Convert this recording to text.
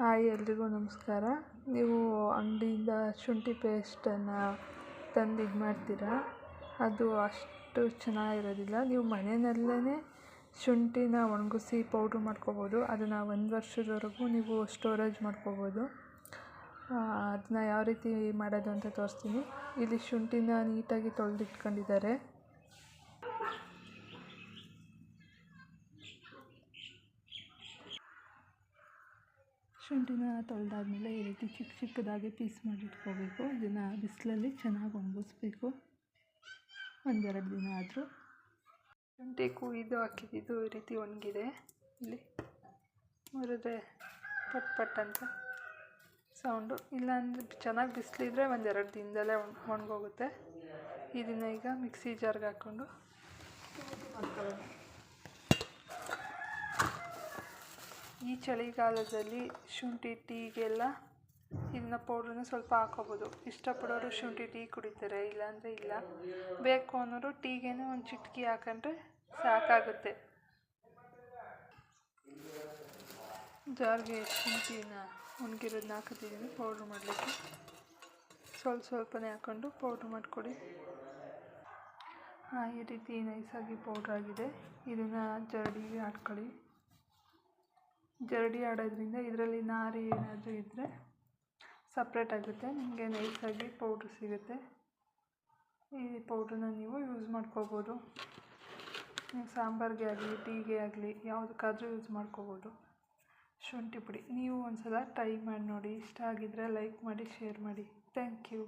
Hi, ಎಲ್ರಿಗೂ ನಮಸ್ಕಾರ. ನೀವು ಅಂಗಡಿಯಿಂದ ಶುಂಠಿ ಪೇಸ್ಟನ್ನು ತಂದು ಇದು ಮಾಡ್ತೀರಾ, ಅದು ಅಷ್ಟು ಚೆನ್ನಾಗಿರೋದಿಲ್ಲ. ನೀವು ಮನೆಯಲ್ಲೇ ಶುಂಠಿನ ಒಣಗಿಸಿ ಪೌಡ್ರ್ ಮಾಡ್ಕೋಬೋದು. ಅದನ್ನು 1 ವರ್ಷದವರೆಗೂ ನೀವು ಸ್ಟೋರೇಜ್ ಮಾಡ್ಕೋಬೋದು. ಅದನ್ನ ಯಾವ ರೀತಿ ಮಾಡೋದು ಅಂತ ತೋರಿಸ್ತೀನಿ. ಇಲ್ಲಿ ಶುಂಠಿನ ನೀಟಾಗಿ ತೊಳೆದಿಟ್ಕೊಂಡಿದ್ದಾರೆ. ಶುಂಠಿನ ತೊಳೆದಾದ್ಮೇಲೆ ಈ ರೀತಿ ಚಿಕ್ಕ ಚಿಕ್ಕದಾಗಿ ಪೀಸ್ ಮಾಡಿಟ್ಕೋಬೇಕು. ಇದನ್ನು ಬಿಸಿಲಲ್ಲಿ ಚೆನ್ನಾಗಿ ಒಣಗಿಸ್ಬೇಕು 1-2 ದಿನ ಆದರೂ. ಶುಂಠಿ ಕುಯ್ದು ಹಾಕಿದ್ದು ಈ ರೀತಿ ಒಣಗಿದೆ. ಇಲ್ಲಿ ಮುರಿದ್ರೆ ಪಟ್ ಪಟ್ ಅಂತ ಸೌಂಡು. ಇಲ್ಲಾಂದರೆ ಚೆನ್ನಾಗಿ ಬಿಸಿಲಿದ್ರೆ 1-2 ದಿನದಲ್ಲೇ ಒಣಗೋಗುತ್ತೆ. ಇದನ್ನು ಈಗ ಮಿಕ್ಸಿ ಜಾರ್ಗೆ ಹಾಕ್ಕೊಂಡು ಮಾಡ್ಕೊಳ್ಳೋಣ. ಈ ಚಳಿಗಾಲದಲ್ಲಿ ಶುಂಠಿ ಟೀಗೆಲ್ಲ ಇದನ್ನ ಪೌಡ್ರನ್ನ ಸ್ವಲ್ಪ ಹಾಕೋಬೋದು. ಇಷ್ಟಪಡೋರು ಶುಂಠಿ ಟೀ ಕುಡಿತಾರೆ, ಇಲ್ಲಾಂದರೆ ಇಲ್ಲ. ಬೇಕು ಅನ್ನೋರು ಟೀಗೇನೆ ಒಂದು ಚಿಟಕಿ ಹಾಕೊಂಡ್ರೆ ಸಾಕಾಗುತ್ತೆ. ಜಾರ್ಗೆ ಶುಂಠಿನ ಒಣಗಿರೋದನ್ನ ಹಾಕಿದ್ದೀನಿ ಪೌಡ್ರ್ ಮಾಡಲಿಕ್ಕೆ. ಸ್ವಲ್ಪನೇ ಹಾಕ್ಕೊಂಡು ಪೌಡ್ರ್ ಮಾಡಿಕೊಡಿ. ಈ ರೀತಿ ನೈಸಾಗಿ ಪೌಡ್ರ್ ಆಗಿದೆ. ಇದನ್ನು ಜರಡಿಗೆ ಹಾಕ್ಕೊಳ್ಳಿ. ಜರಡಿ ಆಡೋದ್ರಿಂದ ಇದರಲ್ಲಿ ನಾರು ಏನಾದರೂ ಇದ್ದರೆ ಸಪ್ರೇಟ್ ಆಗುತ್ತೆ, ನಿಮಗೆ ನೈಸಾಗಿ ಪೌಡ್ರ್ ಸಿಗುತ್ತೆ. ಈ ಪೌಡ್ರನ್ನ ನೀವು ಯೂಸ್ ಮಾಡ್ಕೋಬೋದು. ಸಾಂಬಾರಿಗೆ ಆಗಲಿ ಟೀಗೆ ಆಗಲಿ ಯಾವುದಕ್ಕಾದರೂ ಯೂಸ್ ಮಾಡ್ಕೋಬೋದು. ಶುಂಠಿ ಪುಡಿ ನೀವು ಒಂದು ಸಲ ಟ್ರೈ ಮಾಡಿ ನೋಡಿ. ಇಷ್ಟ ಆಗಿದ್ದರೆ ಲೈಕ್ ಮಾಡಿ, ಶೇರ್ ಮಾಡಿ. Thank you.